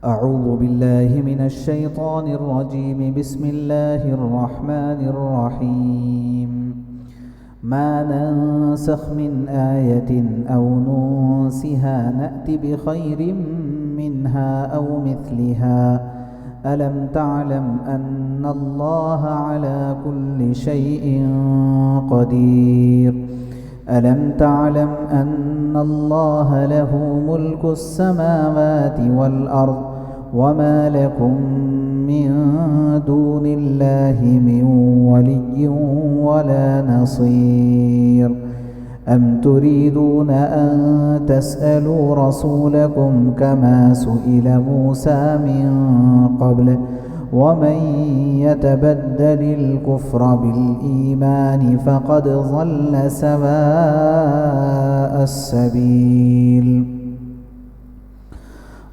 أعوذ بالله من الشيطان الرجيم. بسم الله الرحمن الرحيم. ما ننسخ من آية أو ننسها نأت بخير منها أو مثلها. ألم تعلم أن الله على كل شيء قدير. ألم تعلم أن الله له ملك السماوات والأرض وما لكم من دون الله من ولي ولا نصير. أم تريدون أن تسألوا رسولكم كما سئل موسى من قبل ومن يتبدل الكفر بالإيمان فقد ضل سواء السبيل.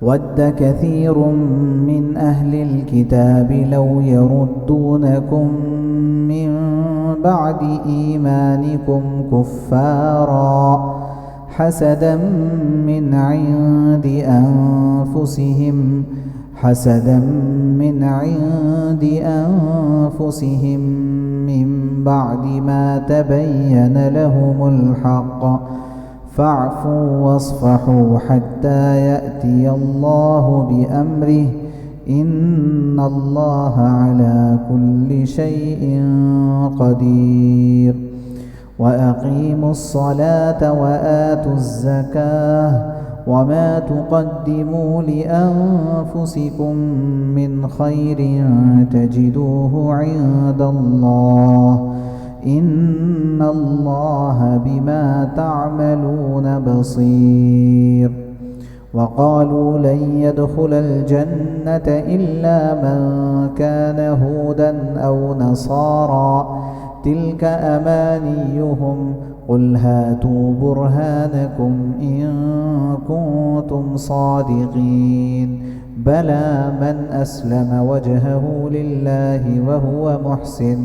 ود كثير من أهل الكتاب لو يردونكم من بعد إيمانكم كفارا حسدا من عند أنفسهم من بعد ما تبين لهم الحق فاعفوا واصفحوا حتى يأتي الله بأمره إن الله على كل شيء قدير. وأقيموا الصلاة وآتوا الزكاة وما تقدموا لأنفسكم من خير تجدوه عند الله إن الله بما تعملون بصير. وقالوا لن يدخل الجنة إلا من كان هودا أو نصارى تلك أمانيهم قل هاتوا برهانكم إن كنتم صادقين. بلى من أسلم وجهه لله وهو محسن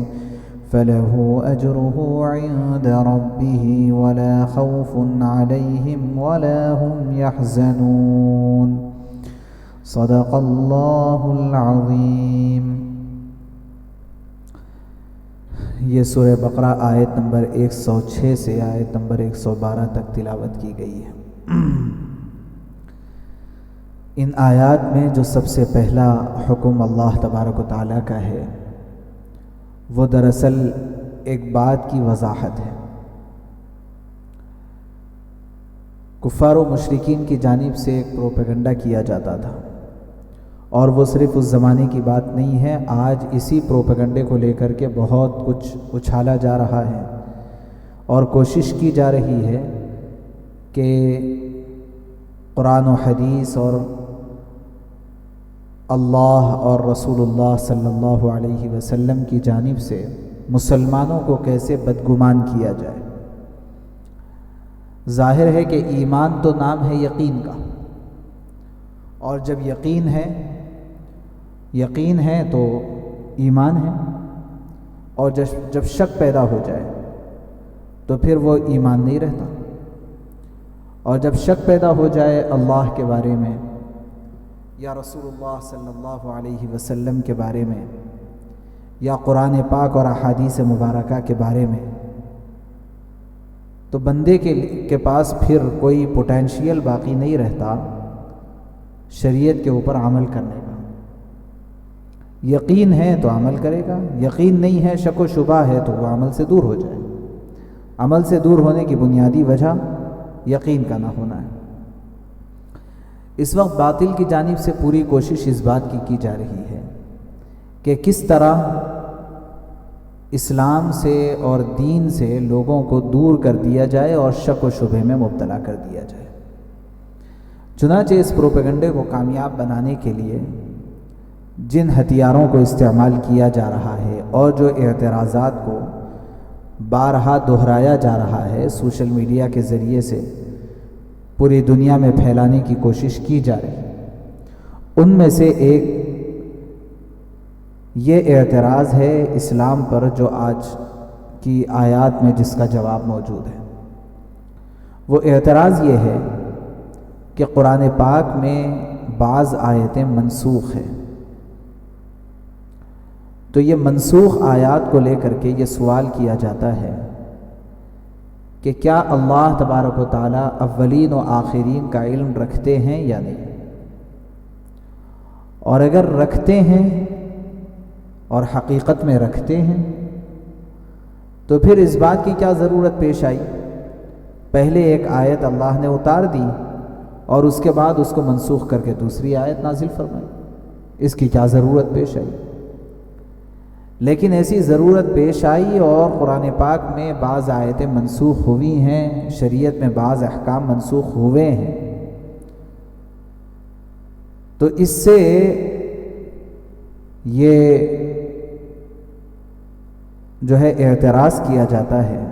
فله أجره عند ربه ولا خوف عليهم ولا هم يحزنون. صدق الله العظيم. یہ سورہ بقرہ آیت نمبر 106 سے آیت نمبر 112 تک تلاوت کی گئی ہے. ان آیات میں جو سب سے پہلا حکم اللہ تبارک و تعالیٰ کا ہے وہ دراصل ایک بات کی وضاحت ہے. کفار و مشرکین کی جانب سے ایک پروپیگنڈا کیا جاتا تھا اور وہ صرف اس زمانے کی بات نہیں ہے. آج اسی پروپیگنڈے کو لے کر کے بہت کچھ اچھالا جا رہا ہے اور کوشش کی جا رہی ہے کہ قرآن و حدیث اور اللہ اور رسول اللہ صلی اللہ علیہ وسلم کی جانب سے مسلمانوں کو کیسے بدگمان کیا جائے. ظاہر ہے کہ ایمان تو نام ہے یقین کا، اور جب یقین ہے تو ایمان ہے، اور جب شک پیدا ہو جائے تو پھر وہ ایمان نہیں رہتا. اور جب شک پیدا ہو جائے اللہ کے بارے میں یا رسول اللہ صلی اللہ علیہ وسلم کے بارے میں یا قرآن پاک اور احادیث مبارکہ کے بارے میں، تو بندے کے پاس پھر کوئی پوٹینشیل باقی نہیں رہتا شریعت کے اوپر عمل کرنے کا. یقین ہے تو عمل کرے گا، یقین نہیں ہے، شک و شبہ ہے تو وہ عمل سے دور ہو جائے. عمل سے دور ہونے کی بنیادی وجہ یقین کا نہ ہونا ہے. اس وقت باطل کی جانب سے پوری کوشش اس بات کی جا رہی ہے کہ کس طرح اسلام سے اور دین سے لوگوں کو دور کر دیا جائے اور شک و شبہ میں مبتلا کر دیا جائے. چنانچہ اس پروپیگنڈے کو کامیاب بنانے کے لیے جن ہتھیاروں کو استعمال کیا جا رہا ہے اور جو اعتراضات کو بارہا دہرایا جا رہا ہے سوشل میڈیا کے ذریعے سے پوری دنیا میں پھیلانے کی کوشش کی جا رہی ہے، ان میں سے ایک یہ اعتراض ہے اسلام پر جو آج کی آیات میں جس کا جواب موجود ہے. وہ اعتراض یہ ہے کہ قرآن پاک میں بعض آیتیں منسوخ ہیں۔ تو یہ منسوخ آیات کو لے کر کے یہ سوال کیا جاتا ہے کہ کیا اللہ تبارک و تعالیٰ اولین و آخرین کا علم رکھتے ہیں یا نہیں؟ اور اگر رکھتے ہیں اور حقیقت میں رکھتے ہیں تو پھر اس بات کی کیا ضرورت پیش آئی؟ پہلے ایک آیت اللہ نے اتار دی اور اس کے بعد اس کو منسوخ کر کے دوسری آیت نازل فرمائی، اس کی کیا ضرورت پیش آئی؟ لیکن ایسی ضرورت پیش آئی اور قرآن پاک میں بعض آیتیں منسوخ ہوئی ہیں، شریعت میں بعض احکام منسوخ ہوئے ہیں، تو اس سے یہ جو ہے اعتراض کیا جاتا ہے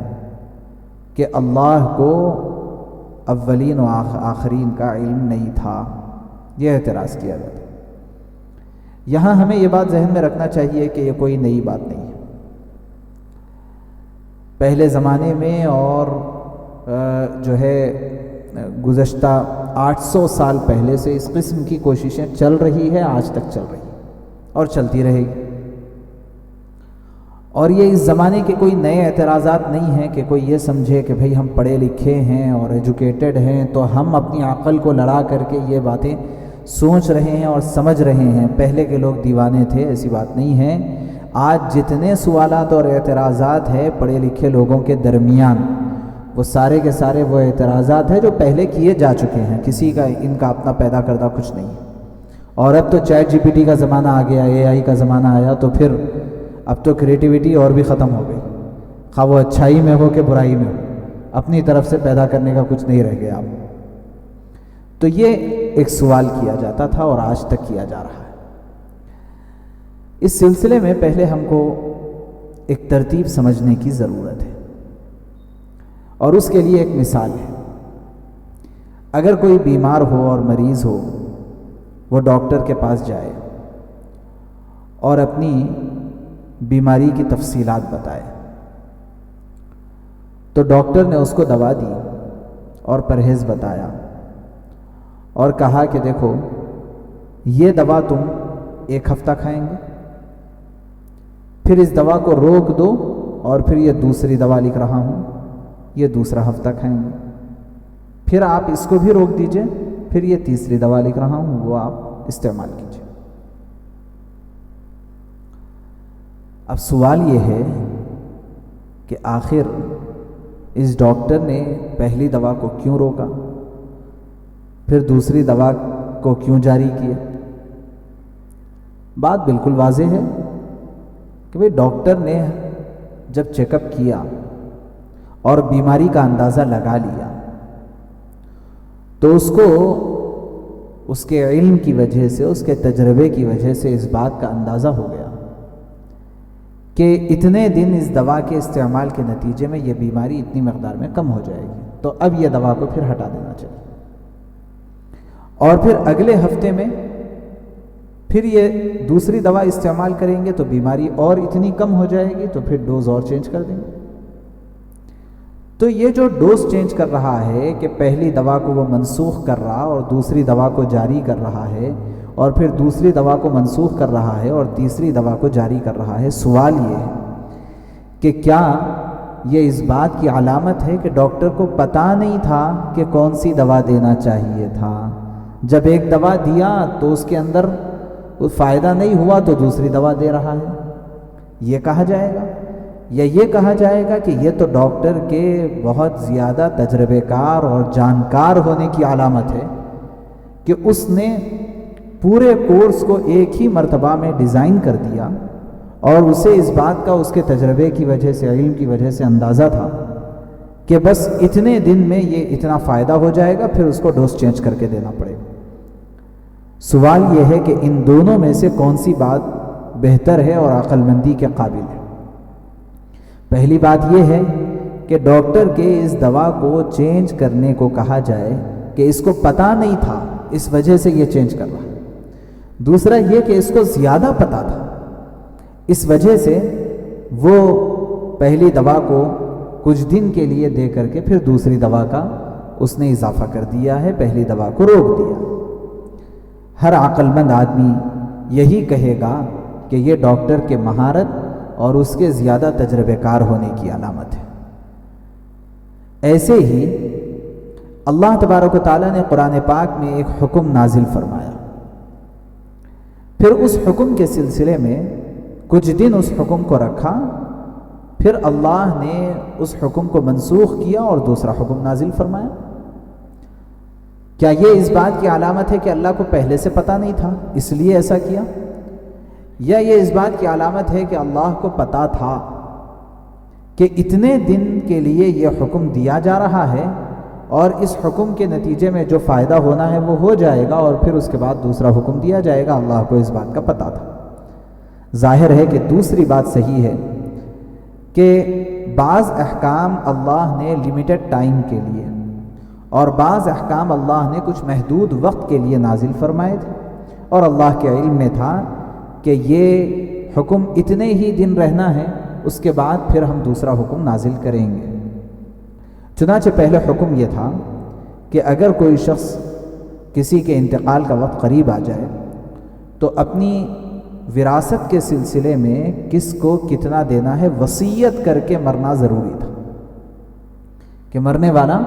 کہ اللہ کو اولین و آخرین کا علم نہیں تھا، یہ اعتراض کیا جاتا ہے۔ یہاں ہمیں یہ بات ذہن میں رکھنا چاہیے کہ یہ کوئی نئی بات نہیں ہے۔ پہلے زمانے میں اور جو ہے گزشتہ 800 سال پہلے سے اس قسم کی کوششیں چل رہی ہے، آج تک چل رہی اور چلتی رہے گی، اور یہ اس زمانے کے کوئی نئے اعتراضات نہیں ہیں کہ کوئی یہ سمجھے کہ بھئی ہم پڑھے لکھے ہیں اور ایجوکیٹڈ ہیں تو ہم اپنی عقل کو لڑا کر کے یہ باتیں سوچ رہے ہیں اور سمجھ رہے ہیں۔ پہلے کے لوگ دیوانے تھے، ایسی بات نہیں ہے۔ آج جتنے سوالات اور اعتراضات ہیں پڑھے لکھے لوگوں کے درمیان، وہ سارے کے سارے وہ اعتراضات ہیں جو پہلے کیے جا چکے ہیں، کسی کا ان کا اپنا پیدا کردہ کچھ نہیں ہے۔ اور اب تو چیٹ جی پی ٹی کا زمانہ آ گیا، اے آئی کا زمانہ آیا، تو پھر اب تو کریٹیوٹی اور بھی ختم ہو گئی، خواہ وہ اچھائی میں ہو کہ برائی میں ہو، اپنی طرف سے پیدا کرنے کا کچھ نہیں رہ گیا اب۔ تو یہ ایک سوال کیا جاتا تھا اور آج تک کیا جا رہا ہے۔ اس سلسلے میں پہلے ہم کو ایک ترتیب سمجھنے کی ضرورت ہے، اور اس کے لیے ایک مثال ہے۔ اگر کوئی بیمار ہو اور مریض ہو، وہ ڈاکٹر کے پاس جائے اور اپنی بیماری کی تفصیلات بتائے، تو ڈاکٹر نے اس کو دوا دی اور پرہیز بتایا اور کہا کہ دیکھو یہ دوا تم 1 ہفتہ کھائیں گے، پھر اس دوا کو روک دو اور پھر یہ دوسری دوا لکھ رہا ہوں، یہ دوسرا ہفتہ کھائیں گے، پھر آپ اس کو بھی روک دیجئے، پھر یہ تیسری دوا لکھ رہا ہوں، وہ آپ استعمال کیجئے۔ اب سوال یہ ہے کہ آخر اس ڈاکٹر نے پہلی دوا کو کیوں روکا، پھر دوسری دوا کو کیوں جاری کیا؟ بات بالکل واضح ہے کہ بھئی ڈاکٹر نے جب چیک اپ کیا اور بیماری کا اندازہ لگا لیا تو اس کو اس کے علم کی وجہ سے، اس کے تجربے کی وجہ سے اس بات کا اندازہ ہو گیا کہ اتنے دن اس دوا کے استعمال کے نتیجے میں یہ بیماری اتنی مقدار میں کم ہو جائے گی، تو اب یہ دوا کو پھر ہٹا دینا چاہیے، اور پھر اگلے ہفتے میں پھر یہ دوسری دوا استعمال کریں گے تو بیماری اور اتنی کم ہو جائے گی، تو پھر ڈوز اور چینج کر دیں گے۔ تو یہ جو ڈوز چینج کر رہا ہے کہ پہلی دوا کو وہ منسوخ کر رہا اور دوسری دوا کو جاری کر رہا ہے، اور پھر دوسری دوا کو منسوخ کر رہا ہے اور تیسری دوا کو جاری کر رہا ہے، سوال یہ ہے کہ کیا یہ اس بات کی علامت ہے کہ ڈاکٹر کو پتہ نہیں تھا کہ کون سی دوا دینا چاہیے تھا؟ جب ایک دوا دیا تو اس کے اندر فائدہ نہیں ہوا تو دوسری دوا دے رہا ہے، یہ کہا جائے گا؟ یا یہ کہا جائے گا کہ یہ تو ڈاکٹر کے بہت زیادہ تجربے کار اور جانکار ہونے کی علامت ہے کہ اس نے پورے کورس کو ایک ہی مرتبہ میں ڈیزائن کر دیا، اور اسے اس بات کا اس کے تجربے کی وجہ سے، علم کی وجہ سے اندازہ تھا کہ بس اتنے دن میں یہ اتنا فائدہ ہو جائے گا، پھر اس کو ڈوز چینج کر کے دینا پڑے گا۔ سوال یہ ہے کہ ان دونوں میں سے کون سی بات بہتر ہے اور عقل مندی کے قابل ہے؟ پہلی بات یہ ہے کہ ڈاکٹر کے اس دوا کو چینج کرنے کو کہا جائے کہ اس کو پتہ نہیں تھا، اس وجہ سے یہ چینج کر رہا ہے۔ دوسرا یہ کہ اس کو زیادہ پتہ تھا، اس وجہ سے وہ پہلی دوا کو کچھ دن کے لیے دے کر کے پھر دوسری دوا کا اس نے اضافہ کر دیا ہے، پہلی دوا کو روک دیا۔ ہر عقل مند آدمی یہی کہے گا کہ یہ ڈاکٹر کے مہارت اور اس کے زیادہ تجربے کار ہونے کی علامت ہے۔ ایسے ہی اللہ تبارک و تعالیٰ نے قرآن پاک میں ایک حکم نازل فرمایا، پھر اس حکم کے سلسلے میں کچھ دن اس حکم کو رکھا، پھر اللہ نے اس حکم کو منسوخ کیا اور دوسرا حکم نازل فرمایا۔ کیا یہ اس بات کی علامت ہے کہ اللہ کو پہلے سے پتہ نہیں تھا اس لیے ایسا کیا، یا یہ اس بات کی علامت ہے کہ اللہ کو پتہ تھا کہ اتنے دن کے لیے یہ حکم دیا جا رہا ہے اور اس حکم کے نتیجے میں جو فائدہ ہونا ہے وہ ہو جائے گا اور پھر اس کے بعد دوسرا حکم دیا جائے گا؟ اللہ کو اس بات کا پتہ تھا۔ ظاہر ہے کہ دوسری بات صحیح ہے کہ بعض احکام اللہ نے لمیٹڈ ٹائم کے لیے اور بعض احکام اللہ نے کچھ محدود وقت کے لیے نازل فرمائے تھے، اور اللہ کے علم میں تھا کہ یہ حکم اتنے ہی دن رہنا ہے، اس کے بعد پھر ہم دوسرا حکم نازل کریں گے۔ چنانچہ پہلے حکم یہ تھا کہ اگر کوئی شخص کسی کے انتقال کا وقت قریب آ جائے تو اپنی وراثت کے سلسلے میں کس کو کتنا دینا ہے وصیت کر کے مرنا ضروری تھا، کہ مرنے والا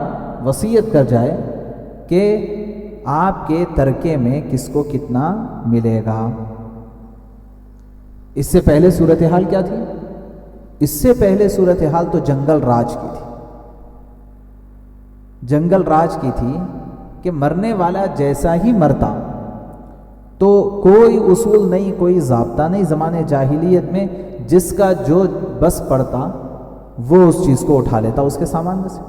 وصیت کر جائے کہ آپ کے ترکے میں کس کو کتنا ملے گا۔ اس سے پہلے صورتحال کیا تھی؟ اس سے پہلے صورتحال تو جنگل راج کی تھی۔ جنگل راج کی تھی کہ مرنے والا جیسا ہی مرتا تو کوئی اصول نہیں، کوئی ضابطہ نہیں، زمانے جاہلیت میں جس کا جو بس پڑتا وہ اس چیز کو اٹھا لیتا اس کے سامان میں سے۔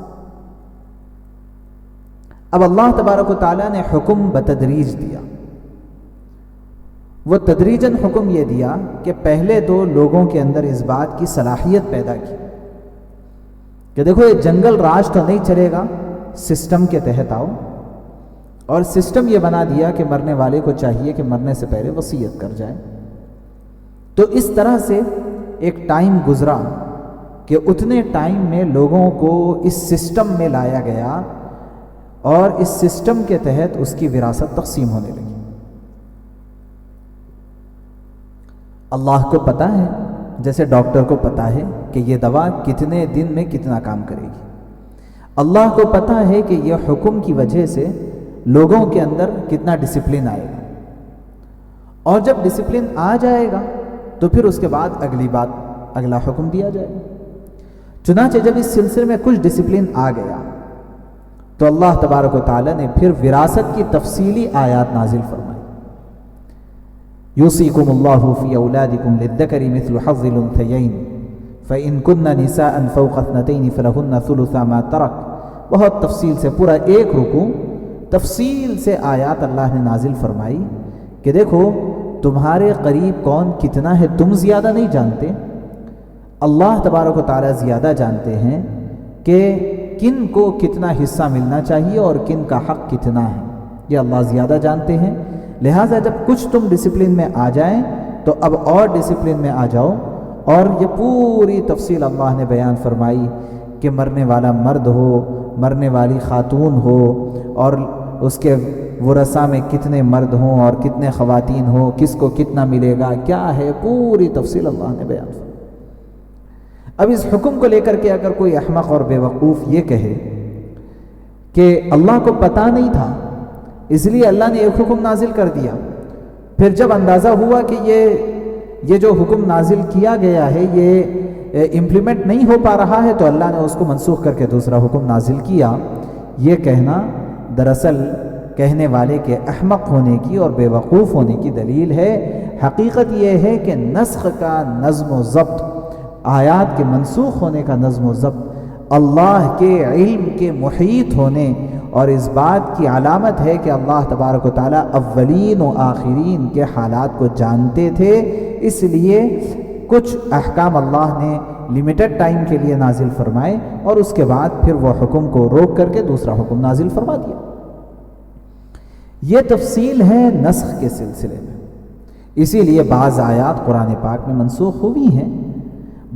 اب اللہ تبارک و تعالیٰ نے حکم بتدریج دیا، وہ تدریجاً حکم یہ دیا کہ پہلے تو لوگوں کے اندر اس بات کی صلاحیت پیدا کی کہ دیکھو یہ جنگل راج تو نہیں چلے گا، سسٹم کے تحت آؤ، اور سسٹم یہ بنا دیا کہ مرنے والے کو چاہیے کہ مرنے سے پہلے وصیت کر جائے۔ تو اس طرح سے ایک ٹائم گزرا کہ اتنے ٹائم میں لوگوں کو اس سسٹم میں لایا گیا اور اس سسٹم کے تحت اس کی وراثت تقسیم ہونے لگی۔ اللہ کو پتہ ہے، جیسے ڈاکٹر کو پتہ ہے کہ یہ دوا کتنے دن میں کتنا کام کرے گی، اللہ کو پتہ ہے کہ یہ حکم کی وجہ سے لوگوں کے اندر کتنا ڈسپلن آئے گا، اور جب ڈسپلن آ جائے گا تو پھر اس کے بعد اگلا حکم دیا جائے گا۔ چنانچہ جب اس سلسلے میں کچھ ڈسپلن آ گیا تو اللہ تبارک و تعالیٰ نے پھر وراثت کی تفصیلی آیات نازل فرمائی۔ یوصیکم اللہ فی اولادکم للذکر مثل حظ الانثیین فإن کن نساء فوق اثنتین فلہن ثلث ما ترک۔ بہت تفصیل سے پورا ایک رکوع تفصیل سے آیات اللہ نے نازل فرمائی کہ دیکھو تمہارے قریب کون کتنا ہے تم زیادہ نہیں جانتے، اللہ تبارک و تعالیٰ زیادہ جانتے ہیں کہ کن کو کتنا حصہ ملنا چاہیے اور کن کا حق کتنا ہے، یہ اللہ زیادہ جانتے ہیں۔ لہٰذا جب کچھ تم ڈسپلن میں آ جائیں تو اب اور ڈسپلن میں آ جاؤ، اور یہ پوری تفصیل اللہ نے بیان فرمائی کہ مرنے والا مرد ہو، مرنے والی خاتون ہو، اور اس کے ورثاء میں کتنے مرد ہوں اور کتنے خواتین ہوں، کس کو کتنا ملے گا، کیا ہے، پوری تفصیل اللہ نے بیان فرمائی۔ اب اس حکم کو لے کر کے اگر کوئی احمق اور بے وقوف یہ کہے کہ اللہ کو پتہ نہیں تھا اس لیے اللہ نے ایک حکم نازل کر دیا، پھر جب اندازہ ہوا کہ یہ جو حکم نازل کیا گیا ہے یہ امپلیمنٹ نہیں ہو پا رہا ہے تو اللہ نے اس کو منسوخ کر کے دوسرا حکم نازل کیا، یہ کہنا دراصل کہنے والے کے احمق ہونے کی اور بے وقوف ہونے کی دلیل ہے۔ حقیقت یہ ہے کہ نسخ کا نظم و ضبط، آیات کے منسوخ ہونے کا نظم و ضبط اللہ کے علم کے محیط ہونے اور اس بات کی علامت ہے کہ اللہ تبارک و تعالیٰ اولین و آخرین کے حالات کو جانتے تھے، اس لیے کچھ احکام اللہ نے لمیٹڈ ٹائم کے لیے نازل فرمائے اور اس کے بعد پھر وہ حکم کو روک کر کے دوسرا حکم نازل فرما دیا۔ یہ تفصیل ہے نسخ کے سلسلے میں، اسی لیے بعض آیات قرآن پاک میں منسوخ ہوئی ہیں،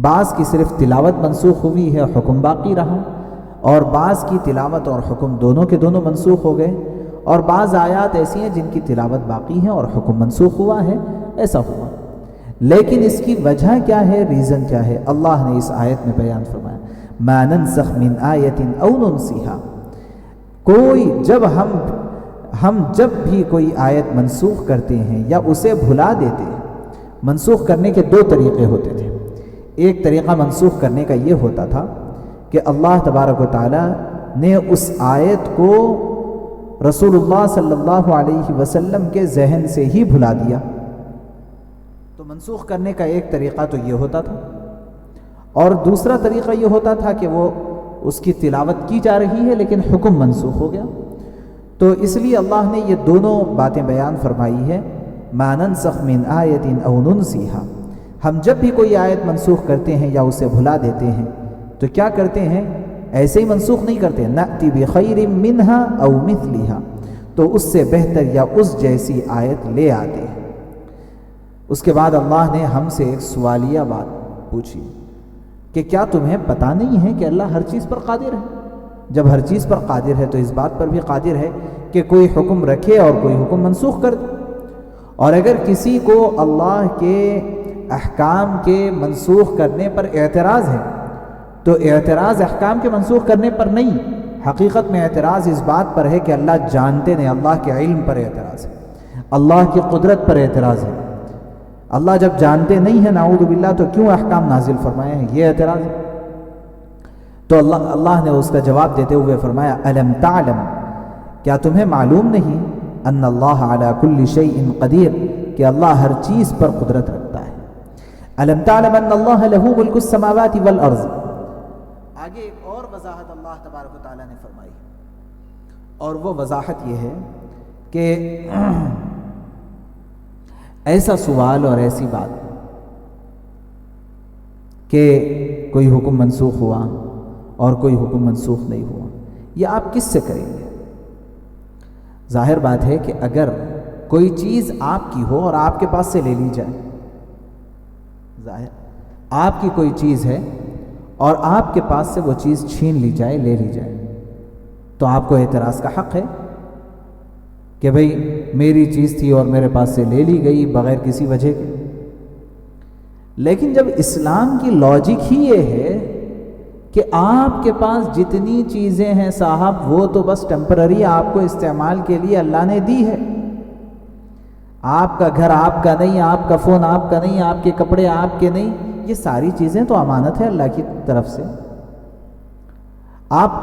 بعض کی صرف تلاوت منسوخ ہوئی ہے، حکم باقی رہا، اور بعض کی تلاوت اور حکم دونوں کے دونوں منسوخ ہو گئے، اور بعض آیات ایسی ہیں جن کی تلاوت باقی ہے اور حکم منسوخ ہوا ہے، ایسا ہوا۔ لیکن اس کی وجہ کیا ہے، ریزن کیا ہے، اللہ نے اس آیت میں بیان فرمایا، ما ننسخ من آیت او ننسیہا، کوئی ہم جب بھی کوئی آیت منسوخ کرتے ہیں یا اسے بھلا دیتے ہیں۔ منسوخ کرنے کے دو طریقے ہوتے تھے۔ ایک طریقہ منسوخ کرنے کا یہ ہوتا تھا کہ اللہ تبارک و تعالی نے اس آیت کو رسول اللہ صلی اللہ علیہ وسلم کے ذہن سے ہی بھلا دیا، تو منسوخ کرنے کا ایک طریقہ تو یہ ہوتا تھا، اور دوسرا طریقہ یہ ہوتا تھا کہ وہ اس کی تلاوت کی جا رہی ہے لیکن حکم منسوخ ہو گیا۔ تو اس لیے اللہ نے یہ دونوں باتیں بیان فرمائی ہے، ما ننسخ من آیت او ننسیہا، ہم جب بھی کوئی آیت منسوخ کرتے ہیں یا اسے بھلا دیتے ہیں تو کیا کرتے ہیں، ایسے ہی منسوخ نہیں کرتے، نأتی بخیر منہا او مثلہا، تو اس سے بہتر یا اس جیسی آیت لے آتے ہیں۔ اس کے بعد اللہ نے ہم سے ایک سوالیہ بات پوچھی کہ کیا تمہیں پتہ نہیں ہے کہ اللہ ہر چیز پر قادر ہے؟ جب ہر چیز پر قادر ہے تو اس بات پر بھی قادر ہے کہ کوئی حکم رکھے اور کوئی حکم منسوخ کر دے۔ اور اگر کسی کو اللہ کے احکام کے منسوخ کرنے پر اعتراض ہے تو اعتراض احکام کے منسوخ کرنے پر نہیں، حقیقت میں اعتراض اس بات پر ہے کہ اللہ جانتے نہیں، اللہ کے علم پر اعتراض ہے، اللہ کی قدرت پر اعتراض ہے۔ اللہ جب جانتے نہیں ہیں نعوذ باللہ تو کیوں احکام نازل فرمائے ہیں، یہ اعتراض ہے۔ تو اللہ نے اس کا جواب دیتے ہوئے فرمایا، الم تعلم، کیا تمہیں معلوم نہیں، ان اللہ علی کل شیء قدیر، کہ اللہ ہر چیز پر قدرت رکھتا ہے۔ الم تعلم ان اللہ لہ ملک السماوات والارض، آگے ایک اور وضاحت اللہ تبارک و تعالیٰ نے فرمائی، اور وہ وضاحت یہ ہے کہ ایسا سوال اور ایسی بات کہ کوئی حکم منسوخ ہوا اور کوئی حکم منسوخ نہیں ہوا، یہ آپ کس سے کریں گے؟ ظاہر بات ہے کہ اگر کوئی چیز آپ کی ہو اور آپ کے پاس سے لے لی جائے، ظاہر آپ کی کوئی چیز ہے اور آپ کے پاس سے وہ چیز چھین لی جائے، لے لی جائے، تو آپ کو اعتراض کا حق ہے کہ بھئی میری چیز تھی اور میرے پاس سے لے لی گئی بغیر کسی وجہ کے۔ لیکن جب اسلام کی لاجک ہی یہ ہے کہ آپ کے پاس جتنی چیزیں ہیں صاحب وہ تو بس ٹیمپرری آپ کو استعمال کے لیے اللہ نے دی ہے، آپ کا گھر آپ کا نہیں، آپ کا فون آپ کا نہیں، آپ کے کپڑے آپ کے نہیں، یہ ساری چیزیں تو امانت ہے اللہ کی طرف سے۔ آپ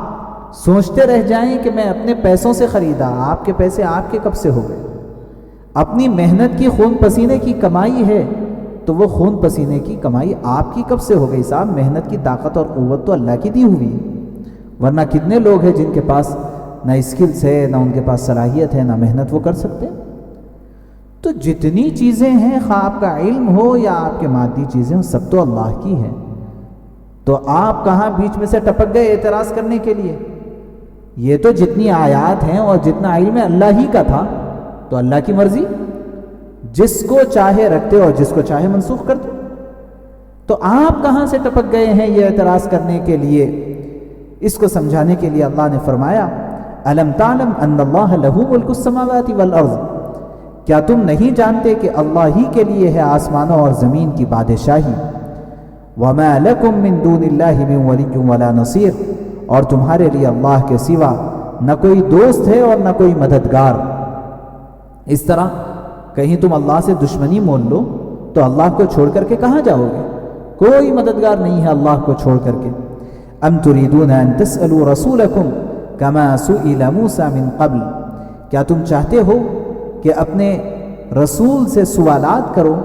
سوچتے رہ جائیں کہ میں اپنے پیسوں سے خریدا، آپ کے پیسے آپ کے کب سے ہو گئے؟ اپنی محنت کی خون پسینے کی کمائی ہے تو وہ خون پسینے کی کمائی آپ کی کب سے ہو گئی صاحب؟ محنت کی طاقت اور قوت تو اللہ کی دی ہوئی ہے، ورنہ کتنے لوگ ہیں جن کے پاس نہ اسکلز ہے، نہ ان کے پاس صلاحیت ہے، نہ محنت وہ کر سکتے۔ تو جتنی چیزیں ہیں، خواہ آپ کا علم ہو یا آپ کے مادی چیزیں ہوں، سب تو اللہ کی ہیں، تو آپ کہاں بیچ میں سے ٹپک گئے اعتراض کرنے کے لیے؟ یہ تو جتنی آیات ہیں اور جتنا علم ہے اللہ ہی کا تھا، تو اللہ کی مرضی، جس کو چاہے رکھتے اور جس کو چاہے منسوخ کرتے، تو آپ کہاں سے ٹپک گئے ہیں یہ اعتراض کرنے کے لیے؟ اس کو سمجھانے کے لیے اللہ نے فرمایا، الم تعلم ان اللہ لہ ملک السماوات والارض، کیا تم نہیں جانتے کہ اللہ ہی کے لیے ہے آسمانوں اور زمین کی بادشاہی، وما لکم من دون اللہ من ولی ولا نصیر، اور تمہارے لیے اللہ کے سوا نہ کوئی دوست ہے اور نہ کوئی مددگار۔ اس طرح کہیں تم اللہ سے دشمنی مول لو تو اللہ کو چھوڑ کر کے کہاں جاؤ گے؟ کوئی مددگار نہیں ہے اللہ کو چھوڑ کر کے۔ ام تريدون ان تسألوا رسولکم کما سئل موسیٰ من قبل، کیا تم چاہتے ہو کہ اپنے رسول سے سوالات کرو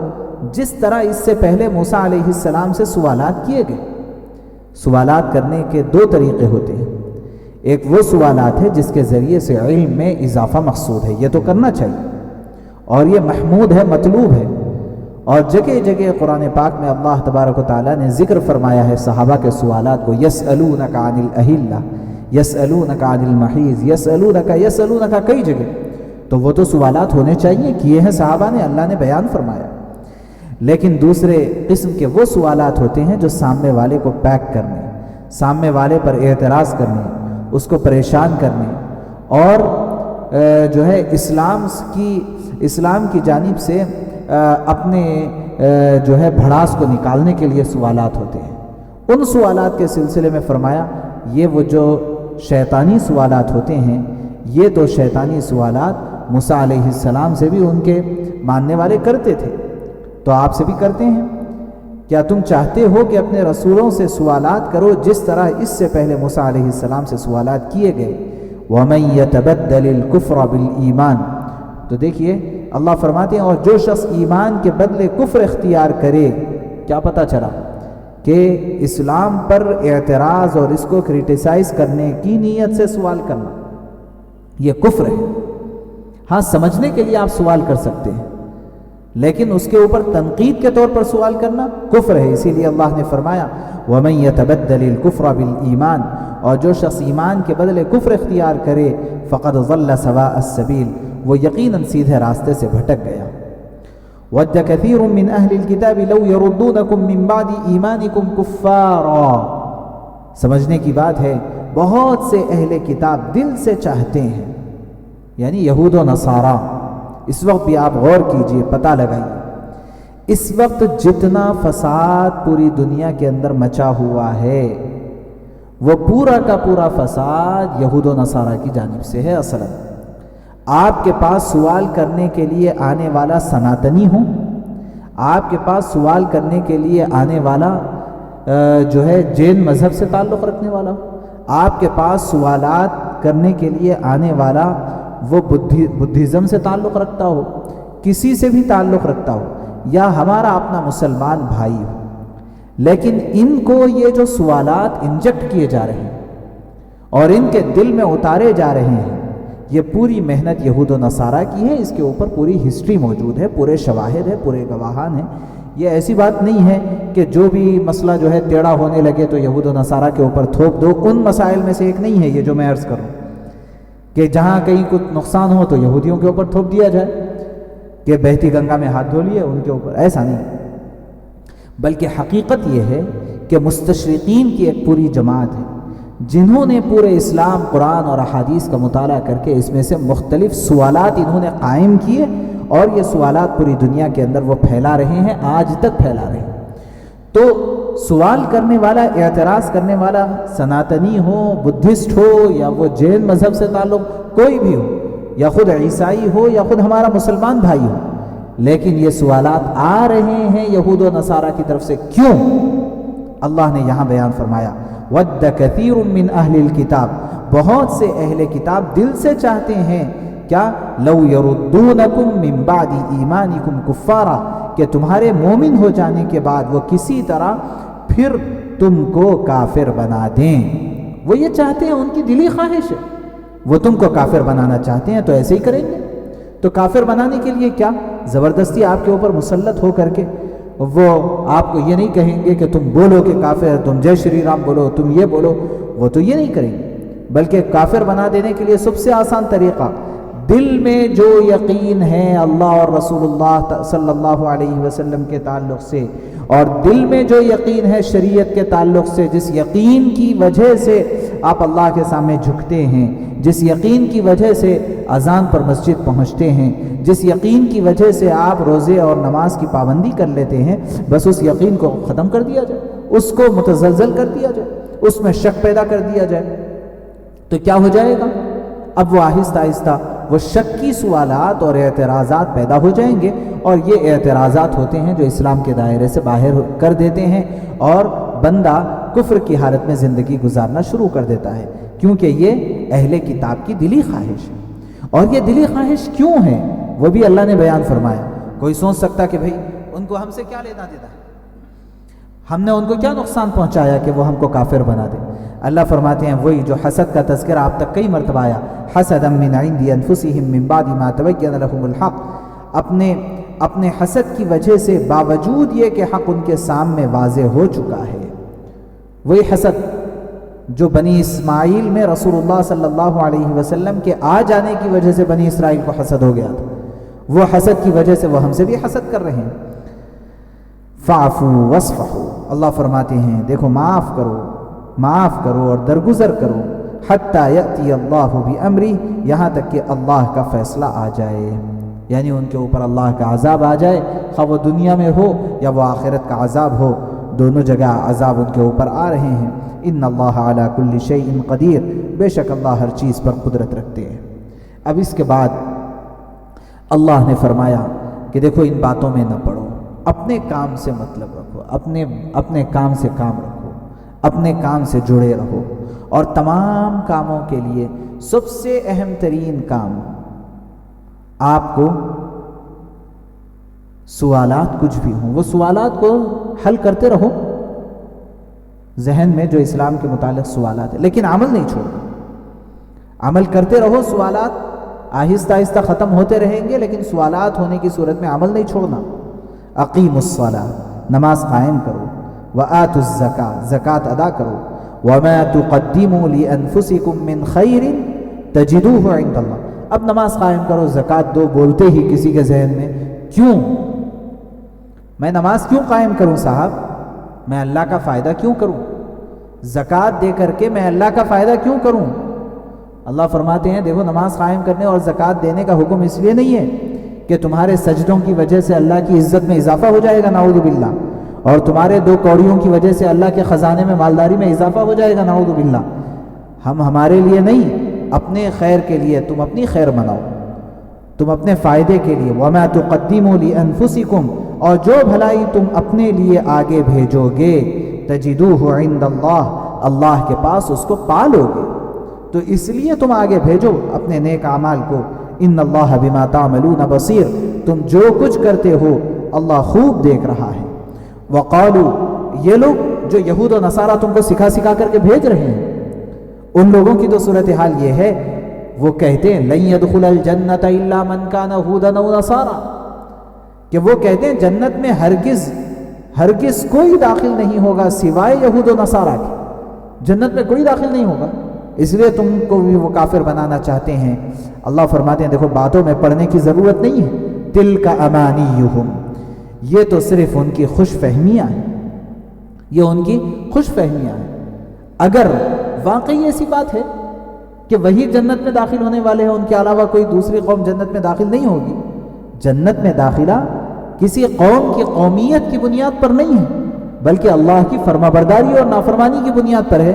جس طرح اس سے پہلے موسیٰ علیہ السلام سے سوالات کیے گئے؟ سوالات کرنے کے دو طریقے ہوتے ہیں، ایک وہ سوالات ہے جس کے ذریعے سے علم میں اضافہ مقصود ہے، یہ تو کرنا چاہیے اور یہ محمود ہے، مطلوب ہے، اور جگہ جگہ قرآن پاک میں اللہ تبارک و تعالیٰ نے ذکر فرمایا ہے صحابہ کے سوالات کو، یسألونک عن الأہلہ، یسألونک عن المحیض، یسألونک کئی جگہ، تو وہ تو سوالات ہونے چاہیے، کیے ہیں صحابہ نے، اللہ نے بیان فرمایا۔ لیکن دوسرے قسم کے وہ سوالات ہوتے ہیں جو سامنے والے کو پیک کرنے، سامنے والے پر اعتراض کرنے، اس کو پریشان کرنے اور جو ہے اسلام کی جانب سے اپنے جو ہے بھڑاس کو نکالنے کے لیے سوالات ہوتے ہیں. ان سوالات کے سلسلے میں فرمایا یہ وہ جو شیطانی سوالات ہوتے ہیں، یہ تو شیطانی سوالات موسیٰ علیہ السلام سے بھی ان کے ماننے والے کرتے تھے، تو آپ سے بھی کرتے ہیں. کیا تم چاہتے ہو کہ اپنے رسولوں سے سوالات کرو جس طرح اس سے پہلے موسیٰ علیہ السلام سے سوالات کیے گئے؟ وَمَن يَتَبَدَّلِ الْكُفْرَ بِالْإِيمَانِ. تو دیکھیے اللہ فرماتے ہیں اور جو شخص ایمان کے بدلے کفر اختیار کرے، کیا پتہ چلا کہ اسلام پر اعتراض اور اس کو کریٹیسائز کرنے کی نیت سے سوال کرنا یہ کفر ہے. ہاں سمجھنے کے لیے آپ سوال کر سکتے ہیں، لیکن اس کے اوپر تنقید کے طور پر سوال کرنا کفر ہے. اسی لیے اللہ نے فرمایا وَمَن يَتَبَدَّلِ الْكُفْرَ بِالْإِيمَانِ، اور جو شخص ایمان کے بدلے کفر اختیار کرے فَقَدْ ضَلَّ سَوَاءَ السَّبِيلِ، وہ یقیناً سیدھے راستے سے بھٹک گیا. وَدَّ كَثِيرٌ مِّنْ أَهْلِ الْكِتَابِ لَوْ يَرُدُّونَكُم مِّن بَعْدِ إِيمَانِكُمْ كُفَّارًا. سمجھنے کی بات ہے، بہت سے اہل کتاب دل سے چاہتے ہیں، یعنی یہود و نصارہ. اس وقت بھی آپ غور کیجئے، پتہ لگائیے، اس وقت جتنا فساد پوری دنیا کے اندر مچا ہوا ہے وہ پورا کا پورا فساد یہود و نصارہ کی جانب سے ہے. اصلاً آپ کے پاس سوال کرنے کے لیے آنے والا سناتنی ہو، آپ کے پاس سوال کرنے کے لیے آنے والا جو ہے جین مذہب سے تعلق رکھنے والا ہو، آپ کے پاس سوالات کرنے کے لیے آنے والا وہ بدھزم سے تعلق رکھتا ہو، کسی سے بھی تعلق رکھتا ہو، یا ہمارا اپنا مسلمان بھائی ہو، لیکن ان کو یہ جو سوالات انجیکٹ کیے جا رہے ہیں اور ان کے دل میں اتارے جا رہے ہیں، یہ پوری محنت یہود و نصارہ کی ہے. اس کے اوپر پوری ہسٹری موجود ہے، پورے شواہد ہے، پورے گواہان ہیں. یہ ایسی بات نہیں ہے کہ جو بھی مسئلہ جو ہے ٹیڑھا ہونے لگے تو یہود و نصارہ کے اوپر تھوپ دو. ان مسائل میں سے ایک نہیں ہے یہ جو میں عرض کروں کہ جہاں کہیں کچھ نقصان ہو تو یہودیوں کے اوپر تھوپ دیا جائے کہ بہتی گنگا میں ہاتھ دھو لیے ان کے اوپر. ایسا نہیں، بلکہ حقیقت یہ ہے کہ مستشرقین کی ایک پوری جماعت ہے جنہوں نے پورے اسلام، قرآن اور احادیث کا مطالعہ کر کے اس میں سے مختلف سوالات انہوں نے قائم کیے، اور یہ سوالات پوری دنیا کے اندر وہ پھیلا رہے ہیں، آج تک پھیلا رہے ہیں. تو سوال کرنے والا، اعتراض کرنے والا سناتنی ہو، بدھسٹ ہو، یا وہ جین مذہب سے تعلق کوئی بھی ہو، یا خود عیسائی ہو، یا خود ہمارا مسلمان بھائی ہو، لیکن یہ سوالات آ رہے ہیں یہود و نصارہ کی طرف سے. کیوں؟ اللہ نے یہاں بیان فرمایا وَدَّ كَثِيرٌ مِّنْ أَهْلِ الْكِتَابِ، بہت سے اہل کتاب دل سے چاہتے ہیں کیا؟ لَوْ يَرُدُّونَكُم مِّن بَعْدِ إِيمَانِكُمْ كُفَّارًا، کہ تمہارے مومن ہو جانے کے بعد وہ کسی طرح پھر تم کو کافر بنا دیں. وہ یہ چاہتے ہیں، ان کی دلی خواہش ہے، وہ تم کو کافر بنانا چاہتے ہیں، تو ایسے ہی کریں گے. تو کافر بنانے کے لیے کیا؟ زبردستی آپ کے اوپر مسلط ہو کر کے وہ آپ کو یہ نہیں کہیں گے کہ تم بولو کہ کافر، تم جے شری رام بولو، تم یہ بولو، وہ تو یہ نہیں کریں گے. بلکہ کافر بنا دینے کے لیے سب سے آسان طریقہ، دل میں جو یقین ہے اللہ اور رسول اللہ صلی اللہ علیہ وسلم کے تعلق سے، اور دل میں جو یقین ہے شریعت کے تعلق سے، جس یقین کی وجہ سے آپ اللہ کے سامنے جھکتے ہیں، جس یقین کی وجہ سے اذان پر مسجد پہنچتے ہیں، جس یقین کی وجہ سے آپ روزے اور نماز کی پابندی کر لیتے ہیں، بس اس یقین کو ختم کر دیا جائے، اس کو متزلزل کر دیا جائے، اس میں شک پیدا کر دیا جائے، تو کیا ہو جائے گا؟ اب وہ آہستہ آہستہ وہ شک کی سوالات اور اعتراضات پیدا ہو جائیں گے، اور یہ اعتراضات ہوتے ہیں جو اسلام کے دائرے سے باہر کر دیتے ہیں، اور بندہ کفر کی حالت میں زندگی گزارنا شروع کر دیتا ہے، کیونکہ یہ اہل کتاب کی دلی خواہش ہے. اور یہ دلی خواہش کیوں ہے وہ بھی اللہ نے بیان فرمایا. کوئی سوچ سکتا کہ بھئی ان کو ہم سے کیا لینا دینا ہے، ہم نے ان کو کیا نقصان پہنچایا کہ وہ ہم کو کافر بنا دے. اللہ فرماتے ہیں وہی جو حسد کا تذکرہ آپ تک کئی مرتبہ آیا، حسدا من عند انفسهم من بعد ما تبين لهم الحق، اپنے حسد کی وجہ سے، باوجود یہ کہ حق ان کے سامنے واضح ہو چکا ہے. وہی حسد جو بنی اسماعیل میں رسول اللہ صلی اللہ علیہ وسلم کے آ جانے کی وجہ سے بنی اسرائیل کو حسد ہو گیا تھا، وہ حسد کی وجہ سے وہ ہم سے بھی حسد کر رہے ہیں. فَاعْفُوا وَاصْفَحُوا، اللہ فرماتے ہیں دیکھو معاف کرو اور درگزر کرو. حتی یأتی اللہ بامرہ، یہاں تک کہ اللہ کا فیصلہ آ جائے، یعنی ان کے اوپر اللہ کا عذاب آ جائے، خواہ وہ دنیا میں ہو یا وہ آخرت کا عذاب ہو، دونوں جگہ عذاب ان کے اوپر آ رہے ہیں۔ ان اللہ علی کل شیء قدیر، بے شک اللہ ہر چیز پر قدرت رکھتے ہیں۔ اب اس کے بعد اللہ نے فرمایا کہ دیکھو ان باتوں میں نہ پڑو، اپنے کام سے مطلب رکھو، اپنے کام سے کام رکھو، اپنے کام سے جڑے رہو، اور تمام کاموں کے لیے سب سے اہم ترین کام آپ کو سوالات کچھ بھی ہوں وہ سوالات کو حل کرتے رہو ذہن میں، جو اسلام کے متعلق سوالات ہیں، لیکن عمل نہیں چھوڑنا، عمل کرتے رہو، سوالات آہستہ آہستہ ختم ہوتے رہیں گے، لیکن سوالات ہونے کی صورت میں عمل نہیں چھوڑنا۔ اقیموا الصلاۃ، نماز قائم کرو، وآتوا الزکاۃ، زکوٰۃ ادا کرو، وما تقدموا لانفسکم من خیر تجدوہ عند اللہ۔ اب نماز قائم کرو، زکوٰۃ دو، بولتے ہی کسی کے ذہن میں کیوں میں نماز کیوں قائم کروں صاحب، میں اللہ کا فائدہ کیوں کروں، زکوٰۃ دے کر کے میں اللہ کا فائدہ کیوں کروں؟ اللہ فرماتے ہیں دیکھو نماز قائم کرنے اور زکوٰۃ دینے کا حکم اس لیے نہیں ہے کہ تمہارے سجدوں کی وجہ سے اللہ کی عزت میں اضافہ ہو جائے گا نعوذ باللہ، اور تمہارے دو کوڑیوں کی وجہ سے اللہ کے خزانے میں مالداری میں اضافہ ہو جائے گا نعوذ باللہ۔ ہم ہمارے لیے نہیں، اپنے خیر کے لیے، تم اپنی خیر مناؤ، تم اپنے فائدے کے لیے، وما تقدموا لانفسکم، اور جو بھلائی تم اپنے لیے آگے بھیجو گے، تجدوہ عند اللہ، اللہ کے پاس اس کو پالو گے، تو اس لیے تم آگے بھیجو اپنے نیک اعمال کو۔ ان اللہ بما تعملون بصیر، تم جو کچھ کرتے ہو اللہ خوب دیکھ رہا ہے۔ وقالوا، یہ لوگ جو یہود و نصارہ تم کو سکھا سکھا کر کے بھیج رہے ہیں، ان لوگوں کی تو صورتحال یہ ہے، وہ کہتے ہیں لن يدخل الجنت الا من كان هودا او نصارى، کہ وہ کہتے ہیں جنت میں ہرگز کوئی داخل نہیں ہوگا سوائے یہود و نصارہ کے، جنت میں کوئی داخل نہیں ہوگا، اس لیے تم کو بھی وہ کافر بنانا چاہتے ہیں۔ اللہ فرماتے ہیں دیکھو باتوں میں پڑھنے کی ضرورت نہیں ہے، تلک امانیہم، یہ تو صرف ان کی خوش فہمیاں ہیں، یہ ان کی خوش فہمیاں ہیں۔ اگر واقعی ایسی بات ہے کہ وہی جنت میں داخل ہونے والے ہیں، ان کے علاوہ کوئی دوسری قوم جنت میں داخل نہیں ہوگی، جنت میں داخلہ کسی قوم کی قومیت کی بنیاد پر نہیں ہے، بلکہ اللہ کی فرمانبرداری اور نافرمانی کی بنیاد پر ہے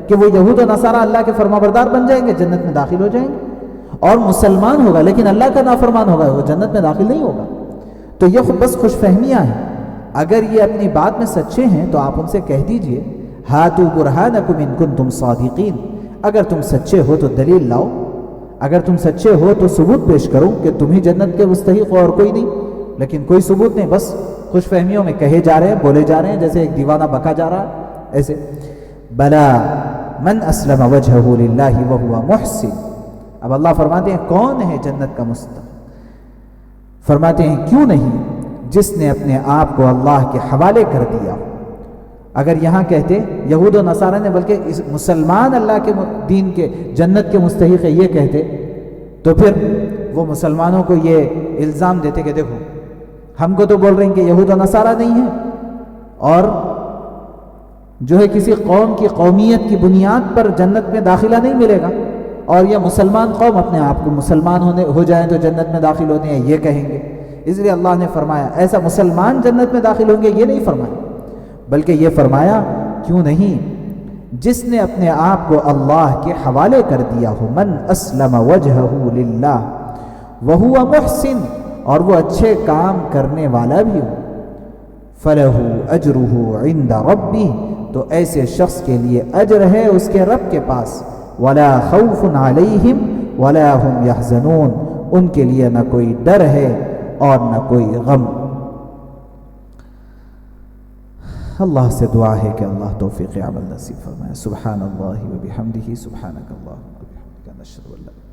کہ وہ یہود و نصارہ اللہ کے فرمانبردار بن جائیں گے، جنت میں داخل ہو جائیں گے، اور مسلمان ہوگا لیکن اللہ کا نافرمان ہوگا، وہ جنت میں داخل نہیں ہوگا۔ تو یہ بس خوش فہمیاں ہیں۔ اگر یہ اپنی بات میں سچے ہیں تو آپ ان سے کہہ دیجئے ہاتوا برہانکم ان کنتم صادقین، اگر تم سچے ہو تو دلیل لاؤ، اگر تم سچے ہو تو ثبوت پیش کرو کہ تم ہی جنت کے مستحق ہو اور کوئی نہیں، لیکن کوئی ثبوت نہیں، بس خوش فہمیوں میں کہے جا رہے ہیں، بولے جا رہے ہیں، جیسے ایک دیوانہ بکا جا رہا ہے ایسے۔ بلا من اسلم وجہہ للہ وہو محسن، اب اللہ فرماتے ہیں کون ہے جنت کا مستحق؟ فرماتے ہیں کیوں نہیں جس نے اپنے آپ کو اللہ کے حوالے کر دیا۔ اگر یہاں کہتے یہود و نصارہ نے، بلکہ مسلمان اللہ کے دین کے جنت کے مستحق ہے یہ کہتے، تو پھر وہ مسلمانوں کو یہ الزام دیتے کہ دیکھو ہم کو تو بول رہے ہیں کہ یہود و نصارہ نہیں ہے، اور جو ہے کسی قوم کی قومیت کی بنیاد پر جنت میں داخلہ نہیں ملے گا، اور یہ مسلمان قوم اپنے آپ کو مسلمان ہو جائیں تو جنت میں داخل ہوتے ہیں یہ کہیں گے۔ اس لیے اللہ نے فرمایا ایسا مسلمان جنت میں داخل ہوں گے یہ نہیں فرمایا، بلکہ یہ فرمایا کیوں نہیں جس نے اپنے آپ کو اللہ کے حوالے کر دیا ہو، من اسلم وجہہ للہ وہو محسن، اور وہ اچھے کام کرنے والا بھی ہو، فلہ اجرہ عند ربہ، تو ایسے شخص کے لیے اجر ہے اس کے رب کے پاس، ولا خوف علیہم ولا هم یحزنون، ان کے لیے نہ کوئی ڈر ہے اور نہ کوئی غم۔ اللہ سے دعا ہے کہ اللہ توفیق عمل نصیب فرمائے۔ سبحان اللہ و بحمدہ، سبحانک اللہم و بحمدک، نشہد ان لا